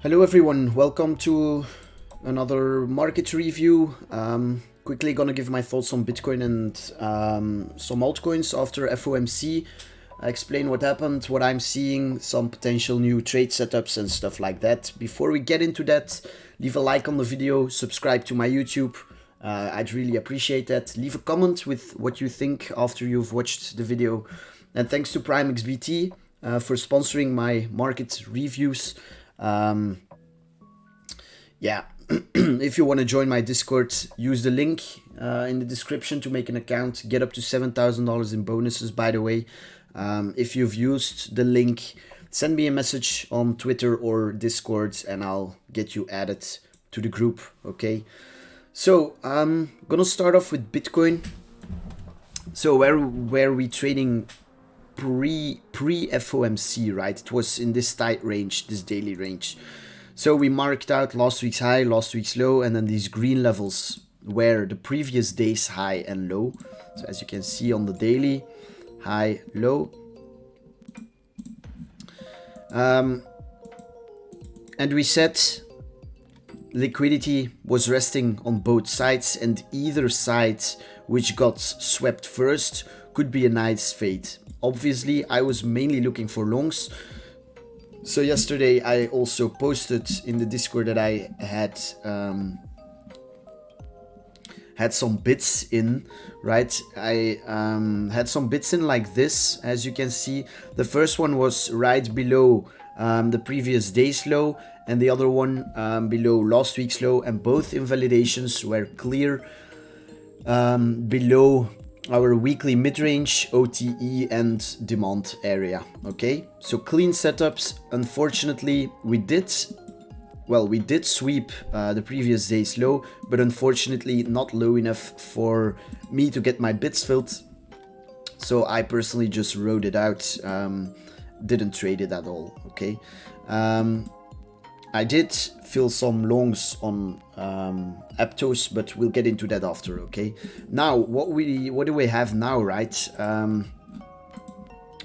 Hello everyone, welcome to another market review. Quickly gonna give my thoughts on Bitcoin and some altcoins after FOMC. I explain what happened, what I'm seeing, some potential new trade setups and stuff like that. Before we get into that, leave a like on the video, subscribe to my YouTube. I'd really appreciate that. Leave a comment with what you think after you've watched the video. And thanks to PrimeXBT for sponsoring my market reviews. Yeah, if you want to join my Discord, use the link in the description to make an account. Get up to $7,000 in bonuses, by the way. If you've used the link, send me a message on Twitter or Discord and I'll get you added to the group, okay? So I'm gonna start off with Bitcoin. So where we trading pre FOMC, right? It was in this tight range, this daily range. So we marked out last week's high, last week's low, and then these green levels were the previous day's high and low. So as you can see on the daily, high, low. And we said liquidity was resting on both sides, and either side which got swept first could be a nice fade. Obviously, I was mainly looking for longs. So yesterday I also posted in the Discord that I had some bits in, right? I had some bits in like this, as you can see. The first one was right below the previous day's low, and the other one below last week's low, and both invalidations were clear below our weekly mid-range, OTE and demand area, okay? So clean setups. Unfortunately, we did sweep the previous day's low, but unfortunately not low enough for me to get my bits filled. So I personally just rode it out, didn't trade it at all, okay? I did fill some longs on Aptos, but we'll get into that after, okay? Now, what do we have now, right?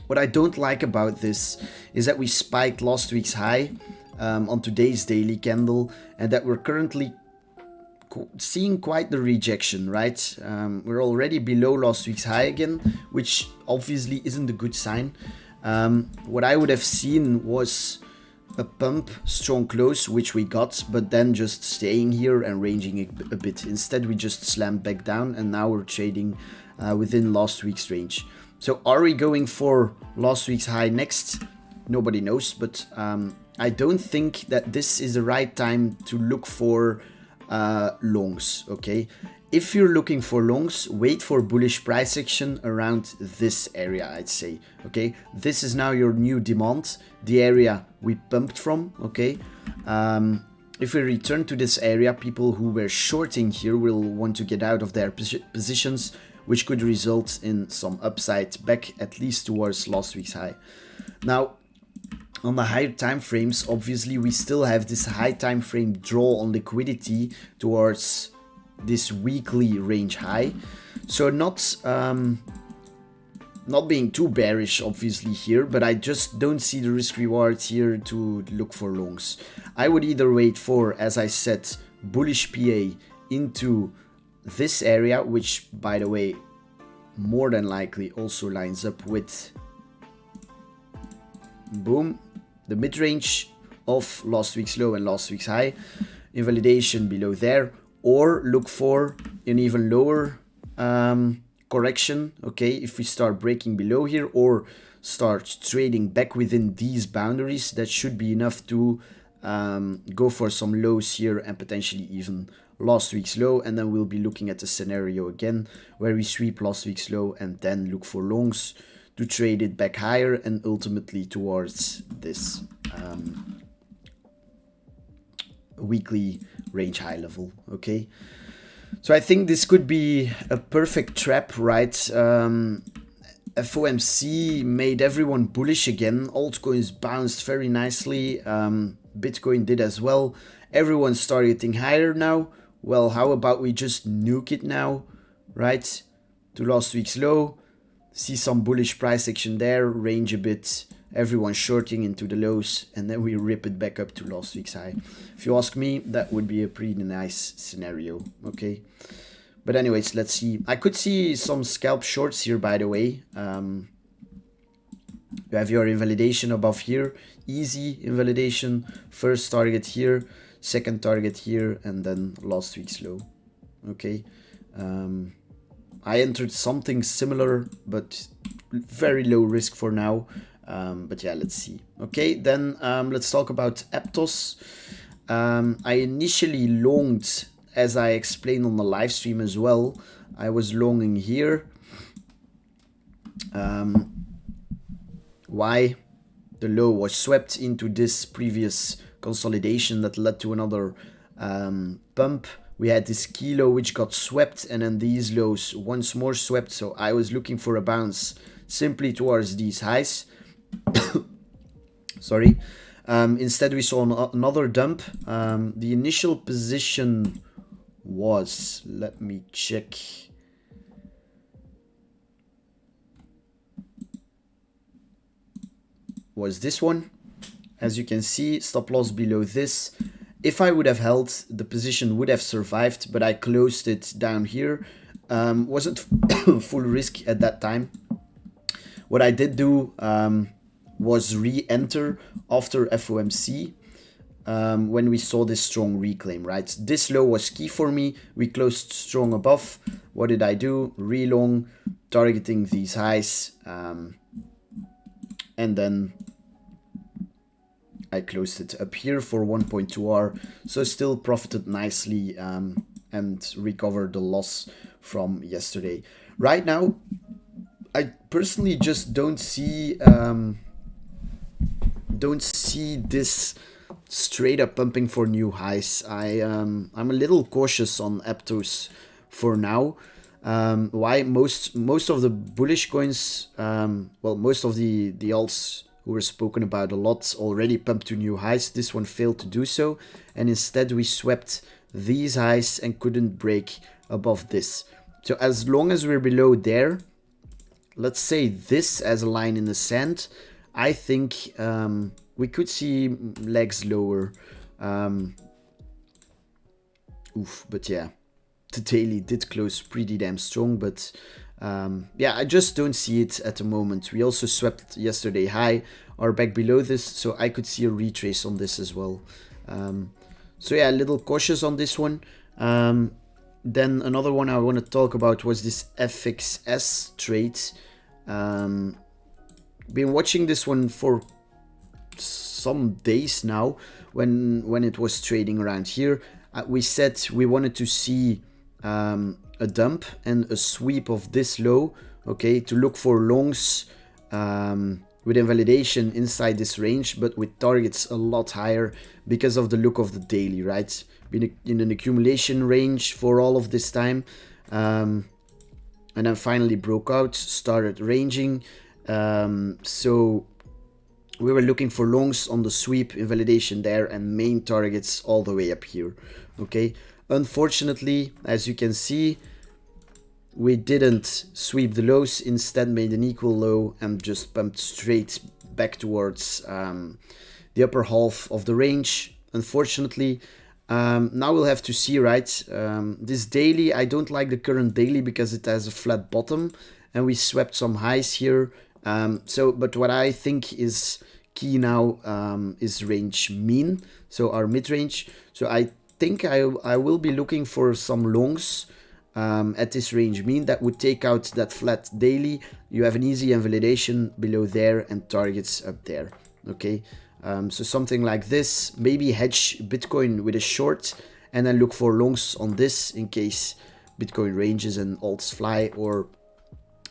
What I don't like about this is that we spiked last week's high on today's daily candle, and that we're currently seeing quite the rejection, right? We're already below last week's high again, which obviously isn't a good sign. What I would have seen was a pump, strong close, which we got, but then just staying here and ranging a bit. Instead, we just slammed back down, and now we're trading within last week's range. So are we going for last week's high next? Nobody knows, but I don't think that this is the right time to look for longs, okay? If you're looking for longs, wait for bullish price action around this area, I'd say, okay? This is now your new demand, the area we pumped from, okay? If we return to this area, people who were shorting here will want to get out of their positions, which could result in some upside back at least towards last week's high. Now, on the higher time frames, obviously we still have this high time frame draw on liquidity towards this weekly range high. So not being too bearish obviously here, but I just don't see the risk reward here to look for longs. I would either wait for, as I said, bullish PA into this area, which by the way more than likely also lines up with boom, the mid-range of last week's low and last week's high, invalidation below there, or look for an even lower correction, okay, if we start breaking below here or start trading back within these boundaries. That should be enough to go for some lows here and potentially even last week's low, and then we'll be looking at the scenario again where we sweep last week's low and then look for longs to trade it back higher and ultimately towards this weekly range high level, okay? So I think this could be a perfect trap, right? FOMC made everyone bullish again. Altcoins bounced very nicely. Bitcoin did as well. Everyone's targeting higher now. Well, how about we just nuke it now, right? To last week's low. See some bullish price action there, range a bit, everyone shorting into the lows, and then we rip it back up to last week's high. If you ask me, that would be a pretty nice scenario, okay? But anyways, let's see. I could see some scalp shorts here, by the way. You have your invalidation above here, easy invalidation, first target here, second target here, and then last week's low, okay? I entered something similar, but very low risk for now. But yeah, let's see. Okay, then let's talk about Aptos. I initially longed, as I explained on the live stream as well. I was longing here. Why? The low was swept into this previous consolidation that led to another pump. We had this kilo which got swept, and then these lows once more swept. So I was looking for a bounce simply towards these highs. Sorry. Instead we saw another dump. The initial position was, let me check. Was this one. As you can see, stop loss below this. If I would have held, the position would have survived, but I closed it down here. Wasn't full risk at that time. What I did do was re-enter after FOMC when we saw this strong reclaim, right? This low was key for me. We closed strong above. What did I do? Re-long, targeting these highs. And then I closed it up here for 1.2R. So still profited nicely and recovered the loss from yesterday. Right now, I personally just don't see this straight up pumping for new highs. I'm a little cautious on Aptos for now. Why? Most of the bullish coins, well, most of the alts who were spoken about a lot already pumped to new highs. This one failed to do so, and instead we swept these highs and couldn't break above this. So as long as we're below there, let's say this as a line in the sand, I think we could see legs lower. But yeah, the daily did close pretty damn strong, but yeah, I just don't see it at the moment. We also swept yesterday high, are back below this, so I could see a retrace on this as well. So yeah, a little cautious on this one. Then another one I want to talk about was this FXS trade. Been watching this one for some days now. When it was trading around here, we said we wanted to see a dump and a sweep of this low, okay, to look for longs with invalidation inside this range, but with targets a lot higher because of the look of the daily, right? Been in an accumulation range for all of this time, and then finally broke out, started ranging. So we were looking for longs on the sweep, invalidation there, and main targets all the way up here, okay? Unfortunately, as you can see, we didn't sweep the lows, instead made an equal low and just pumped straight back towards the upper half of the range, unfortunately. Now we'll have to see, right? This daily, I don't like the current daily because it has a flat bottom, and we swept some highs here. But what I think is key now is range mean, so our mid-range. So I think I will be looking for some longs at this range mean that would take out that flat daily. You have an easy invalidation below there and targets up there, okay? So something like this, maybe hedge Bitcoin with a short and then look for longs on this in case Bitcoin ranges and alts fly, or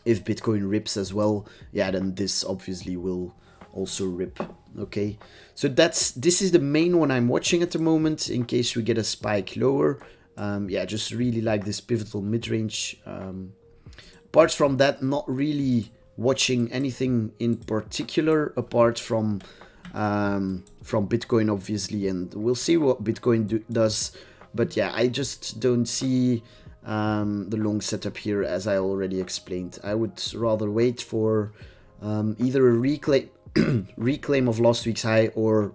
if Bitcoin rips as well, yeah, then this obviously will also rip, okay? So this is the main one I'm watching at the moment in case we get a spike lower. Yeah, just really like this pivotal mid-range. Apart from that, not really watching anything in particular apart from Bitcoin, obviously, and we'll see what Bitcoin does. But yeah, I just don't see the long setup here, as I already explained. I would rather wait for either a reclaim of last week's high or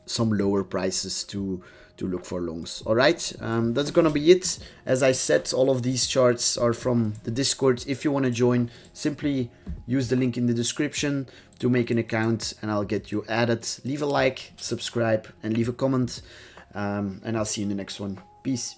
some lower prices to look for longs. All right, that's gonna be it. As I said, all of these charts are from the Discord. If you want to join, simply use the link in the description to make an account and I'll get you added. Leave a like, subscribe, and leave a comment, and I'll see you in the next one. Peace.